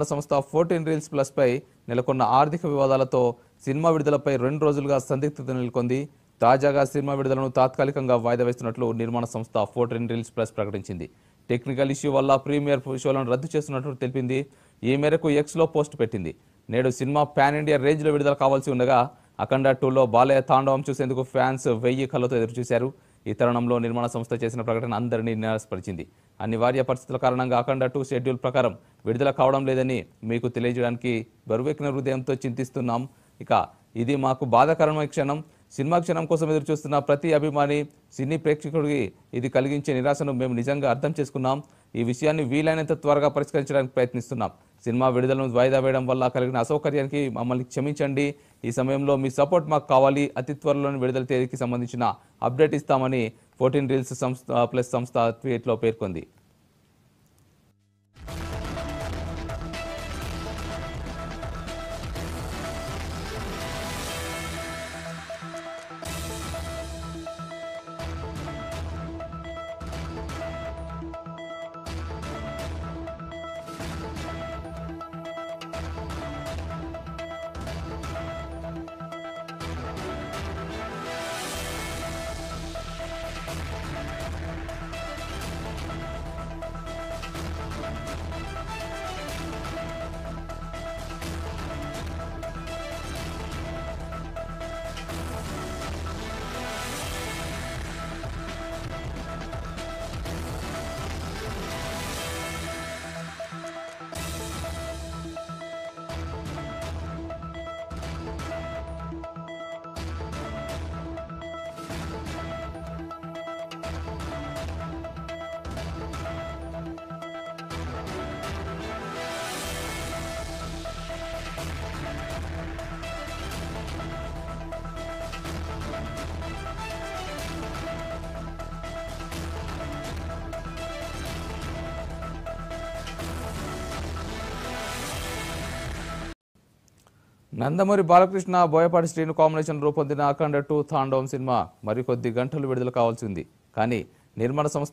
సంస్థ 14 reels plus pi నెలకొన్న ఆర్థిక వివాదాలతో సినిమా విడుదలపై 2 రోజులుగా సందిగ్ధత నెలకొంది. తాజాగా సినిమా విడుదలను తాత్కాలికంగా వాయిదా వేస్తున్నట్లు నిర్మాణ సంస్థ 14 రీల్స్ ప్లస్ ప్రకటించింది. టెక్నికల్ ఇష్యూ వల్ల ప్రీమియర్ షోలను రద్దు చేస్తున్నట్లు తెలిపింది. ఈ మేరకు ఎక్స్లో పోస్ట్ పెట్టింది. నేడు సినిమా పాన్ ఇండియా రేంజ్లో విడుదల కావాల్సి ఉండగా అఖండ 2లో బాలయ్య తాండవం చూసేందుకు ఫ్యాన్స్ 1000 కళ్ళతో ఎదురుచూశారు. ఈ తరుణంలో నిర్మాణ సంస్థ చేసిన ప్రకటన అందరినీ నిరాశపరిచింది. అనివార్య పరిస్థితుల కారణంగా అఖండ 2 షెడ్యూల్ ప్రకారం విడుదల కావడం లేదని మీకు తెలియజేయడానికి బరువెక్కిన హృదయంతో చింతిస్తున్నాం. ఇక ఇది మాకు బాధాకరమైన క్షణం. సినిమా క్షణం కోసం ఎదురు చూస్తున్న ప్రతి అభిమాని, సినీ ప్రేక్షకుడికి ఇది కలిగించే నిరాశను మేము నిజంగా అర్థం చేసుకున్నాం. ఈ విషయాన్ని వీలైనంత త్వరగా పరిష్కరించడానికి ప్రయత్నిస్తున్నాం. సినిమా విడుదలను వాయిదా వేయడం వల్ల కలిగిన అసౌకర్యానికి మమ్మల్ని క్షమించండి. ఈ సమయంలో మీ సపోర్ట్ మాకు కావాలి. అతి త్వరలోని విడుదల తేదీకి సంబంధించిన అప్డేట్ ఇస్తామని 14 రీల్స్ సంస్థ ట్వీట్లో పేర్కొంది. నందమూరి బాలకృష్ణ, బోయపాటి శ్రీను కాంబినేషన్ రూపొందిన అఖండ 2 తాండవం సినిమా మరికొద్ది గంటలు విడుదల కావాల్సి ఉంది. కానీ నిర్మాణ సంస్థ